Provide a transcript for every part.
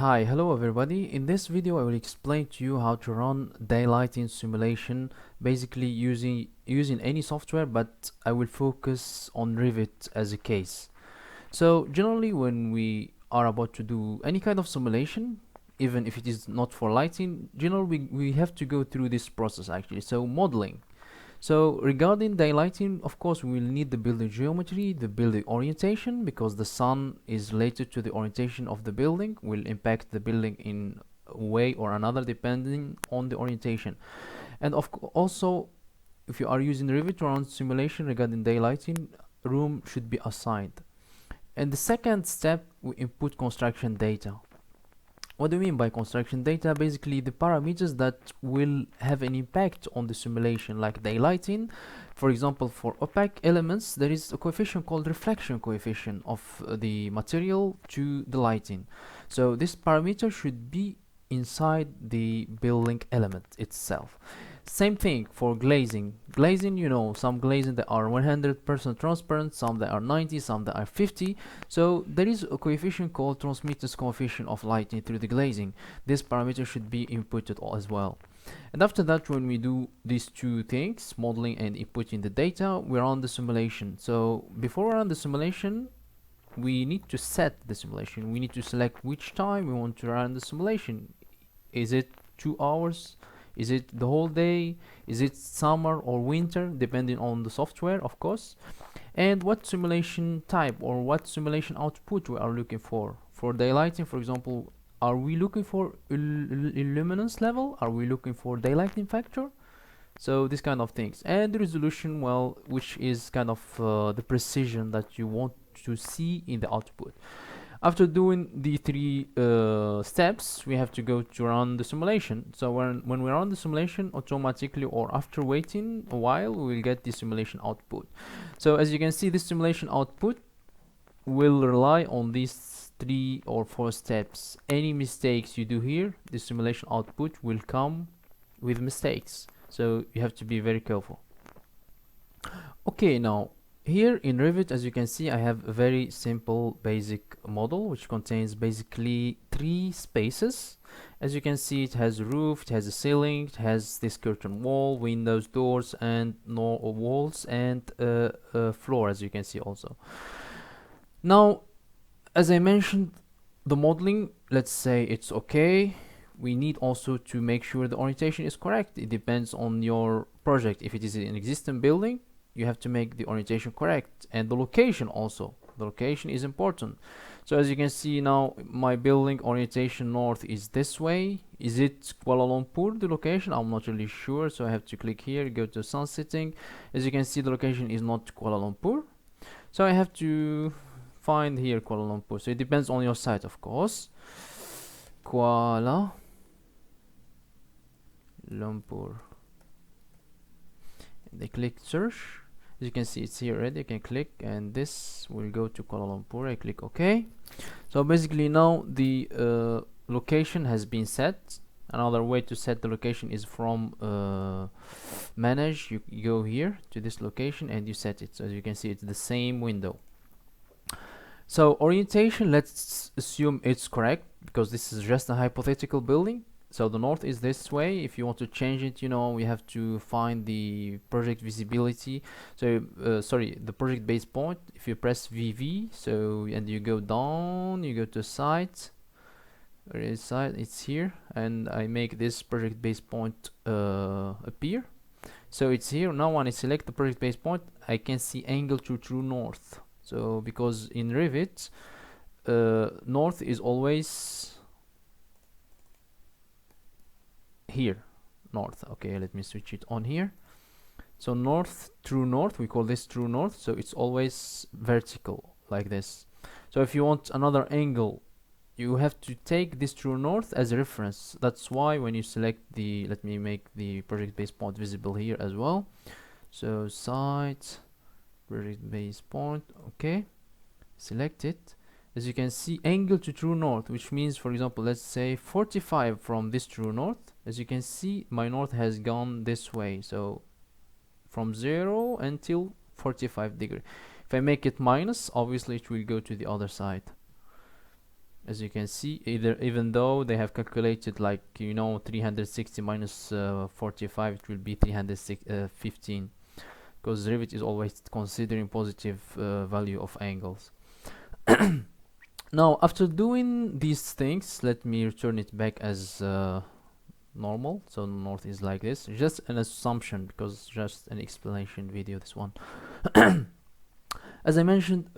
Hi, hello everybody. In this video I will explain to you how to run daylighting simulation basically using any software, but I will focus on Revit as a case. So generally when we are about to do any kind of simulation, even if it is not for lighting, generally we have to go through this process actually. So modeling. So regarding daylighting, of course, we will need the building geometry, the building orientation, because the sun is related to the orientation of the building, will impact the building in a way or another depending on the orientation. And also, if you are using Revit to run simulation regarding daylighting, room should be assigned. And the second step, we input construction data. What do you mean by construction data? Basically the parameters that will have an impact on the simulation, like daylighting. For example, for opaque elements there is a coefficient called reflection coefficient of the material to the lighting. So this parameter should be inside the building element itself. Same thing for glazing. Glazing, you know, some glazing that are 100% transparent, some that are 90, some that are 50. So there is a coefficient called transmittance coefficient of lighting through the glazing. This parameter should be inputted as well. And after that, when we do these two things, modeling and inputting the data, we're on the simulation. So before we're on the simulation, we need to set the simulation. We need to select which time we want to run the simulation. Is it 2 hours? Is it the whole day? Is it summer or winter, depending on the software, of course? And what simulation type or what simulation output we are looking for. For daylighting, for example, are we looking for illuminance level? Are we looking for daylighting factor? So this kind of things. And the resolution, well, which is kind of the precision that you want to see in the output. After doing the three steps, we have to go to run the simulation. So when we run the simulation, automatically or after waiting a while, we will get the simulation output. So as you can see, this simulation output will rely on these 3 or 4 steps. Any mistakes you do here, the simulation output will come with mistakes. So you have to be very careful. Okay, now here in Revit, as you can see, I have a very simple basic model which contains basically 3 spaces. As you can see, it has a roof, it has a ceiling, it has this curtain wall, windows, doors, and no walls, and a floor, as you can see also. Now, as I mentioned, the modeling, let's say it's okay. We need also to make sure the orientation is correct. It depends on your project. If it is an existing building, you have to make the orientation correct, and the location also. The location is important. So as you can see now, my building orientation north is this way. Is it Kuala Lumpur, the location? I'm not really sure, so I have to click here, go to sun setting. As you can see, the location is not Kuala Lumpur, so I have to find here Kuala Lumpur. So it depends on your site, of course. Kuala Lumpur, and they click search. As you can see, it's here already. You can click and this will go to Kuala Lumpur. I click OK. So basically now the location has been set. Another way to set the location is from manage. You go here to this location and you set it. So as you can see, it's the same window. So orientation, let's assume it's correct because this is just a hypothetical building. So the north is this way. If you want to change it, you know, we have to find the project visibility. So sorry, the project base point. If you press VV, so and you go down, you go to site. Where is site? It's here, and I make this project base point appear. So it's here now. When I select the project base point, I can see angle to true north. So because in Revit, north is always here, north. Okay, let me switch it on here. So north, true north, we call this true north, so it's always vertical like this. So if you want another angle, you have to take this true north as a reference. That's why when you select the, let me make the project base point visible here as well. So site, project base point, okay, select it. As you can see, angle to true north, which means, for example, let's say 45 from this true north. As you can see, my north has gone this way, so from 0 until 45 degree. If I make it minus, obviously it will go to the other side. As you can see, even though they have calculated, like, 360 minus 45, it will be 315, because Revit is always considering positive value of angles. Now, after doing these things, let me return it back as normal. So north is like this, just an assumption, because just an explanation video, this one. As I mentioned,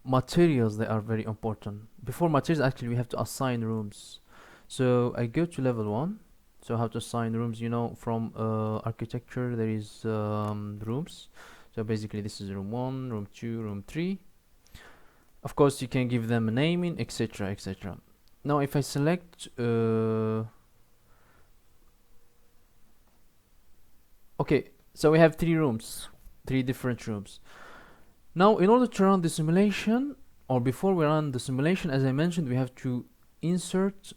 materials, they are very important. Before materials, actually, we have to assign rooms. So I go to level 1. So how to assign rooms, from architecture, there is rooms. So basically this is room 1, room 2, room 3. Of course, you can give them a naming, etc, etc. Now if I select okay, so we have 3 rooms, 3 different rooms. Now, in order to run the simulation, or before we run the simulation, as I mentioned, we have to insert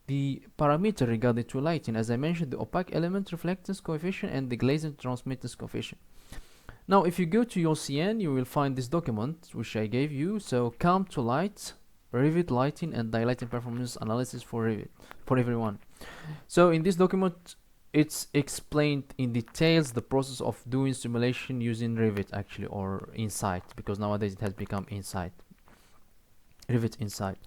the parameter regarding to lighting. As I mentioned, the opaque element reflectance coefficient and the glazing transmittance coefficient. Now, if you go to your CN, you will find this document which I gave you. So, come to light, Revit lighting and daylighting performance analysis for Revit for everyone. So, in this document, it's explained in details the process of doing simulation using Revit, actually, or Insight, because nowadays it has become Insight, Revit Insight.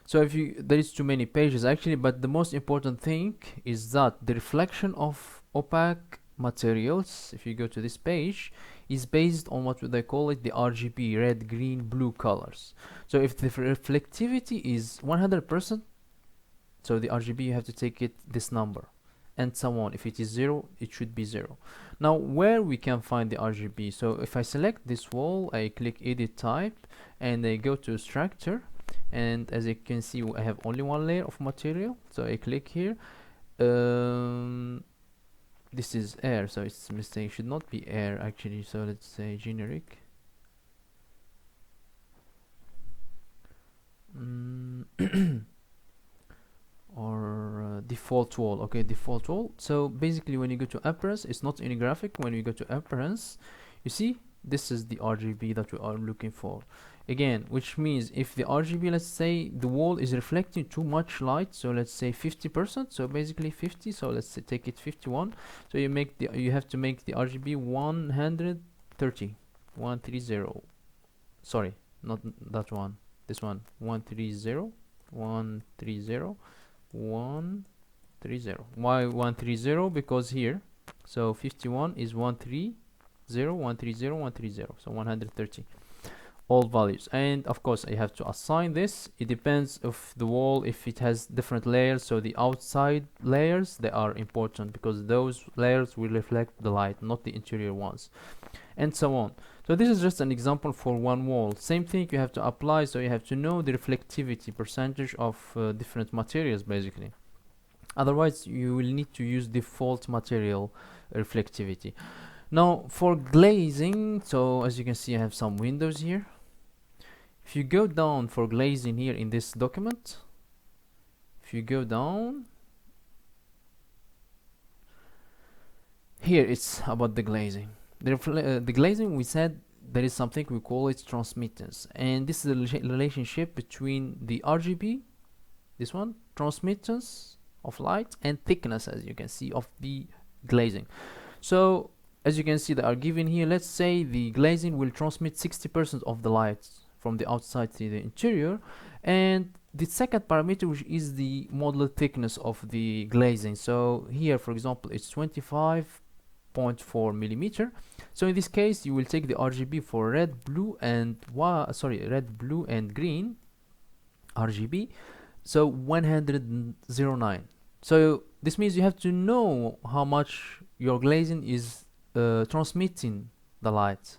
So there is too many pages actually, but the most important thing is that the reflection of opaque materials, if you go to this page, is based on what would I call it, the RGB, red, green, blue colors. So if the reflectivity is 100%, so the RGB, you have to take it this number, and so on. If it is 0, it should be 0. Now, where we can find the RGB? So if I select this wall, I click edit type, and I go to structure, and as you can see, I have only one layer of material. So I click here. This is air, so it's a mistake. It should not be air actually. So let's say generic. Or default wall. Okay, default wall. So basically, when you go to appearance, it's not in graphic. When you go to appearance, you see this is the RGB that we are looking for. Again, which means if the RGB, let's say the wall is reflecting too much light, so let's say 50%, so basically 50, so let's say take it 51. So you have to make the RGB 130. Sorry, not that one. This one, 130. Why 130? Because here, so 51 is 130, 130, 130, so 130, all values. And of course I have to assign this. It depends of the wall, if it has different layers. So the outside layers, they are important, because those layers will reflect the light, not the interior ones, and so on. So this is just an example for one wall. Same thing you have to apply. So you have to know the reflectivity percentage of different materials, basically. Otherwise, you will need to use default material reflectivity. Now, for glazing, so as you can see, I have some windows here. If you go down for glazing here in this document, if you go down, here it's about the glazing. The glazing, we said there is something we call it transmittance, and this is the relationship between the RGB, this one, transmittance of light, and thickness, as you can see, of the glazing. So as you can see, they are given here. Let's say the glazing will transmit 60% of the light from the outside to the interior, and the second parameter, which is the modular thickness of the glazing. So here, for example, it's 25.4 millimeter. So in this case, you will take the RGB for red, blue, and green RGB. So 109. So this means you have to know how much your glazing is transmitting the light.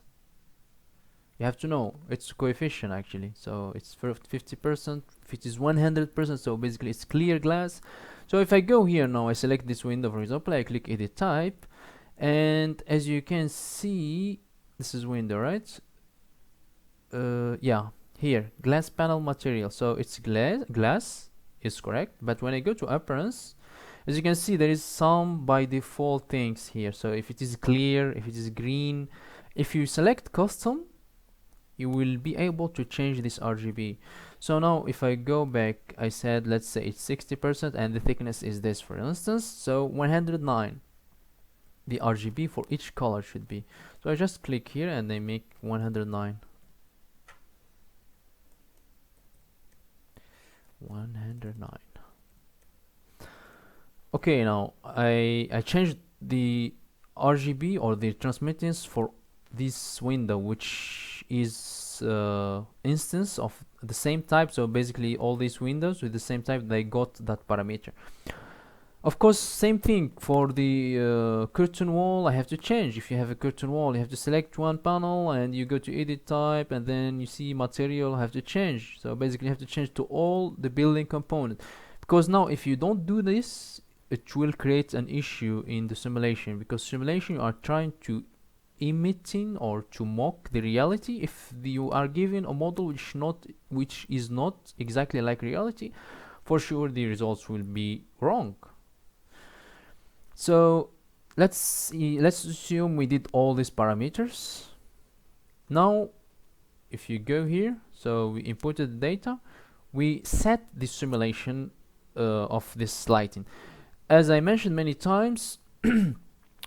You have to know its coefficient actually. So it's 50%, if it is 100%, so basically it's clear glass. So if I go here now, I select this window, for example, I click edit type, and as you can see, this is window, right? Yeah, here, glass panel material. So it's glass is correct, but when I go to appearance, as you can see, there is some by default things here. So if it is clear, if it is green, if you select custom, you will be able to change this RGB. So now if I go back, I said let's say it's 60% and the thickness is this, for instance. So 109 the RGB for each color should be. So I just click here and they make 109. 109. Okay, now I changed the RGB or the transmittance for this window, which is instance of the same type. So basically all these windows with the same type, they got that parameter. Of course, same thing for the curtain wall. I have to change. If you have a curtain wall, you have to select one panel and you go to edit type, and then you see material, have to change. So basically you have to change to all the building component, because now if you don't do this, it will create an issue in the simulation, because simulation you are trying to imiting or to mock the reality. If you are given a model which is not exactly like reality, for sure the results will be wrong. So let's assume we did all these parameters. Now if you go here, so we inputted the data, we set the simulation of this lighting. As I mentioned many times,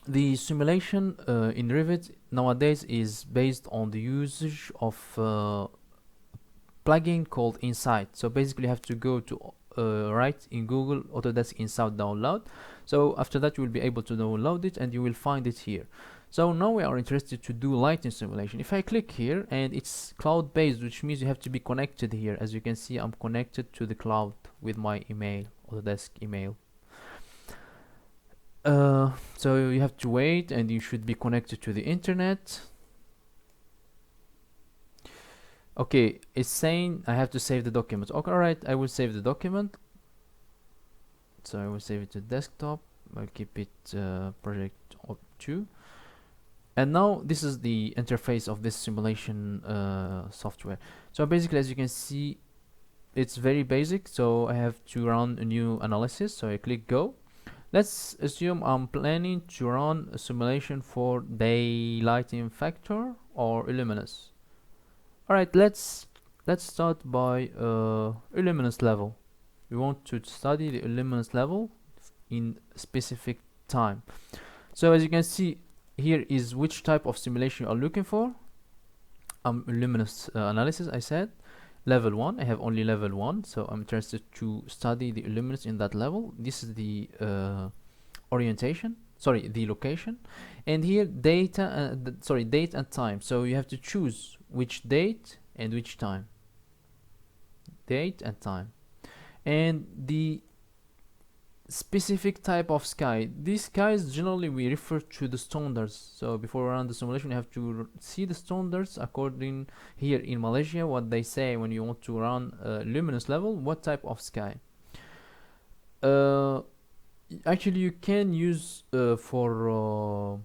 the simulation in Revit nowadays is based on the usage of plugin called Insight. So basically you have to go to write in Google Autodesk Insight download. So after that you will be able to download it and you will find it here. So now we are interested to do lighting simulation. If I click here, and it's cloud based, which means you have to be connected here. As you can see, I'm connected to the cloud with my email, Autodesk email. So you have to wait and you should be connected to the internet. Okay, it's saying I have to save the document. Okay, alright, I will save the document. So I will save it to desktop. I'll keep it project 2. And now this is the interface of this simulation software. So basically, as you can see, it's very basic. So I have to run a new analysis. So I click go. Let's assume I'm planning to run a simulation for daylighting factor or illuminance. Alright, let's start by illuminance level. We want to study the illuminance level in specific time. So as you can see, here is which type of simulation you are looking for. Illuminance analysis, I said. Level 1, I have only level 1, so I'm interested to study the illuminance in that level. This is the orientation, sorry, the location. And here date and time. So you have to choose which date and which time. Date and time. And the specific type of sky. These skies generally we refer to the standards. So before we run the simulation, you have to see the standards according here in Malaysia, what they say when you want to run luminous level, what type of sky. Actually you can use for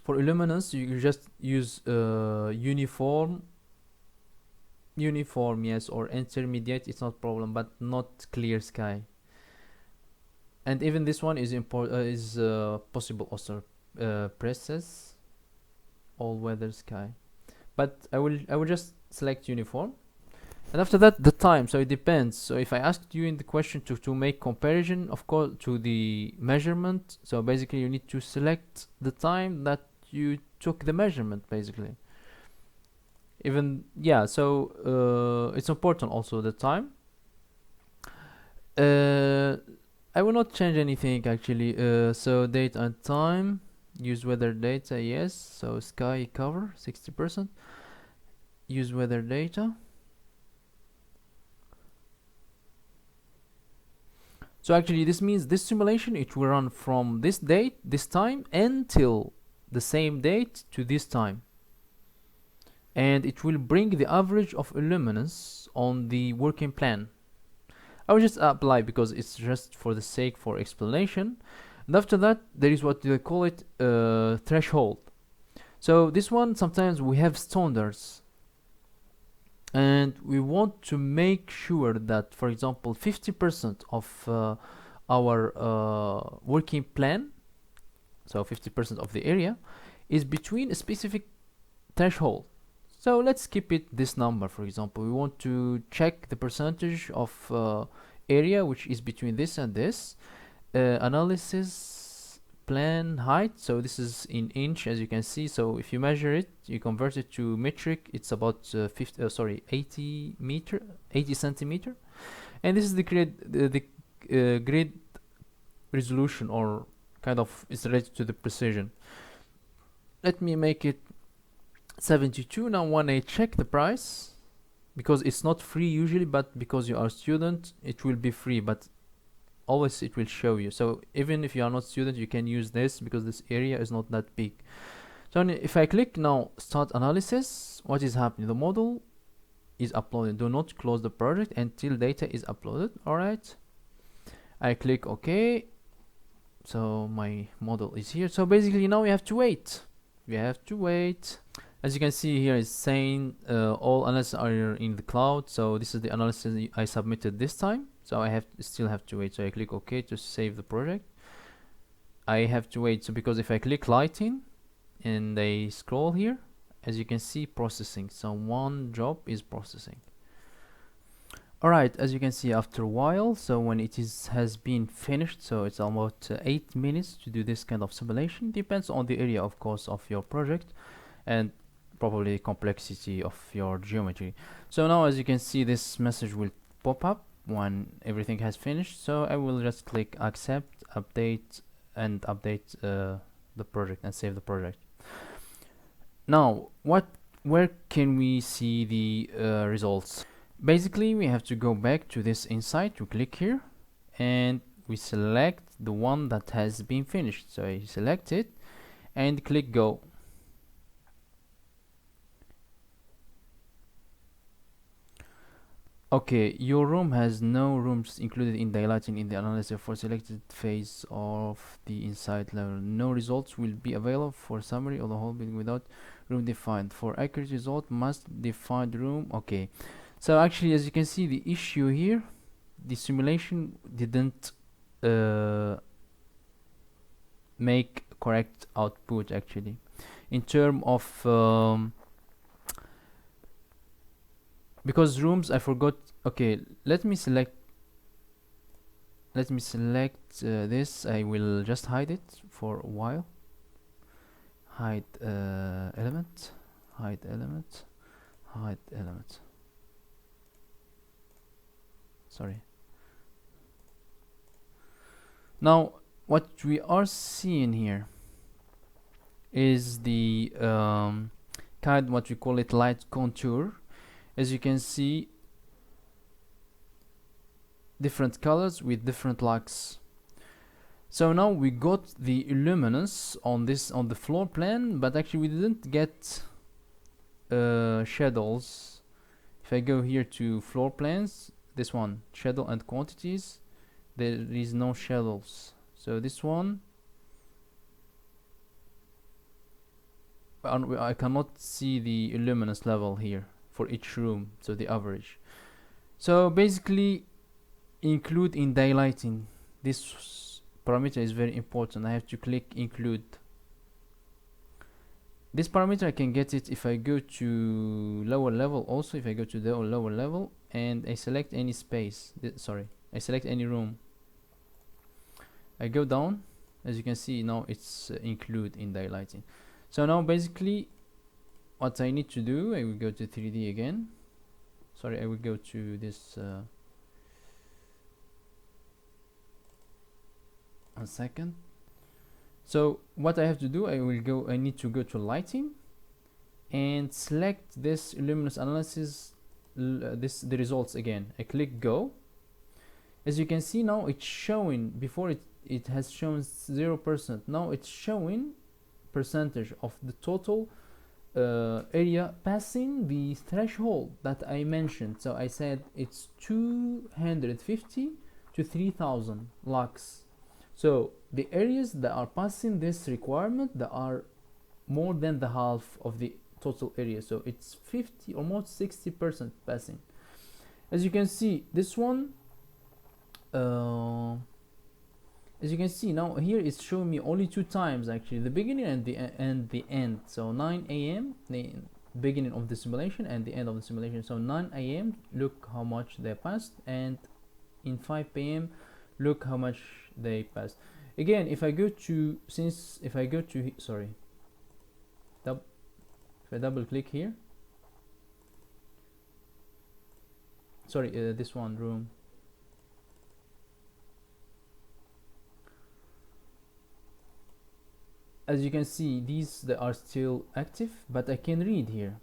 illuminance you just use uniform, yes, or intermediate, it's not problem, but not clear sky. And even this one is possible also, presses all weather sky, but I will just select uniform. And after that, the time, so it depends. So if I asked you in the question to make comparison, of course, to the measurement, so basically you need to select the time that you took the measurement, basically. Even, yeah, so it's important also the time. I will not change anything actually. So date and time, use weather data, yes. So sky cover 60%, use weather data. So actually this means this simulation, it will run from this date, this time, until the same date to this time. And it will bring the average of illuminance on the working plan. I will just apply because it's just for the sake for explanation. And after that, there is what they call it threshold. So this one, sometimes we have standards. And we want to make sure that, for example, 50% of our working plan, so 50% of the area, is between a specific threshold. So let's keep it this number. For example, we want to check the percentage of area which is between this and this. Analysis plan height, so this is in inch, as you can see. So if you measure it, you convert it to metric, it's about 80 centimeter. And this is the grid resolution, or kind of is related to the precision. Let me make it 72. Now when I check the price, because it's not free usually, but because you are a student it will be free, but always it will show you. So even if you are not student, you can use this because this area is not that big. So if I click now start analysis, what is happening? The model is uploaded. Do not close the project until data is uploaded. All right, I click OK. So my model is here. So basically now we have to wait. As you can see here, it's saying all analysis are in the cloud. So this is the analysis I submitted this time. So I still have to wait. So I click OK to save the project. I have to wait. So because if I click lighting and I scroll here, as you can see, processing. So one job is processing. Alright, as you can see, after a while, so when it has been finished, so it's about 8 minutes to do this kind of simulation. Depends on the area, of course, of your project and probably complexity of your geometry. So now, as you can see, this message will pop up when everything has finished. So I will just click accept, update, and update the project and save the project. Now, where can we see the results? Basically, we have to go back to this Insight. We click here and we select the one that has been finished. So I select it and click go. Okay, your room has no rooms included in daylighting in the analysis for selected phase of the Insight level. No results will be available for summary of the whole building without room defined. For accurate result, must define room. Okay. So actually, as you can see, the issue here, the simulation didn't make correct output actually in terms of because rooms I forgot. Okay, let me select this. I will just hide it for a while. Hide element. Sorry. Now what we are seeing here is the kind, what we call it, light contour. As you can see, different colors with different lux. So now we got the luminance on the floor plan, but actually we didn't get shadows. If I go here to floor plans, this one, shadow and quantities, there is no shadows. So this one, I cannot see the luminance level here for each room, so the average. So basically, include in daylighting, this parameter is very important. I have to click include. This parameter I can get it if I go to lower level. Also, if I go to the lower level and I select any space, I select any room, I go down, as you can see now it's include in daylighting. So now basically what I need to do, I will go to 3D again. Sorry, I will go to this 1 second. So what I have to do, I need to go to lighting and select this luminous analysis, the results again. I click go. As you can see now, it's showing, before it has shown 0%. Now it's showing percentage of the total area passing the threshold that I mentioned. So I said it's 250 to 3000 lux. So the areas that are passing this requirement, that are more than the half of the total area. So it's 50, almost 60% passing. As you can see, this one, as you can see now here, it's showing me only 2 times actually, the beginning and the end. So 9 a.m. beginning of the simulation and the end of the simulation. So 9 a.m. look how much they passed, and in 5 p.m. look how much they passed. Again, if I go to if I double click here, this one room, as you can see, these they are still active, but I can read here.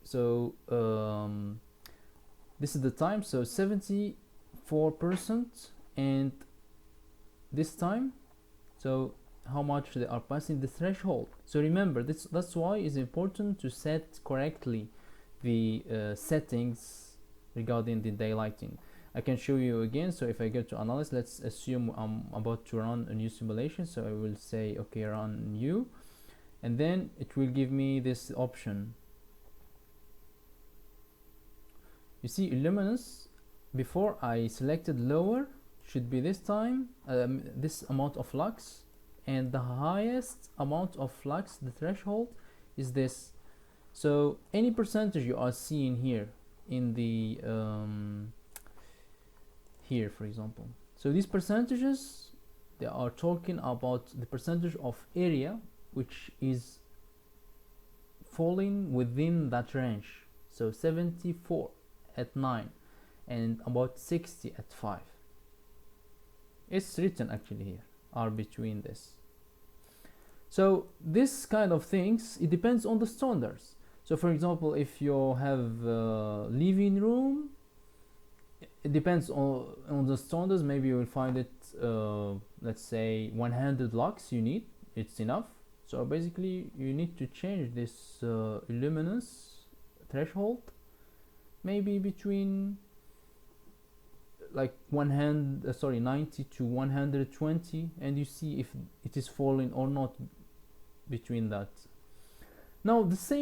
So this is the time, so 74%, and this time, so how much they are passing the threshold. So remember, that's why it's important to set correctly the settings regarding the daylighting. I can show you again. So if I go to analysis, let's assume I'm about to run a new simulation. So I will say okay, run new, and then it will give me this option. You see luminance, before I selected lower, should be this time, this amount of lux, and the highest amount of lux, the threshold, is this. So any percentage you are seeing here in the here, for example, so these percentages, they are talking about the percentage of area which is falling within that range. So 74 at 9 and about 60 at 5. It's written actually here, are between this. So this kind of things, it depends on the standards. So for example, if you have a living room, it depends on the standards. Maybe you will find it, let's say 100 lux you need, it's enough. So basically you need to change this luminance threshold, maybe between like 90 to 120, and you see if it is falling or not between that. Now the same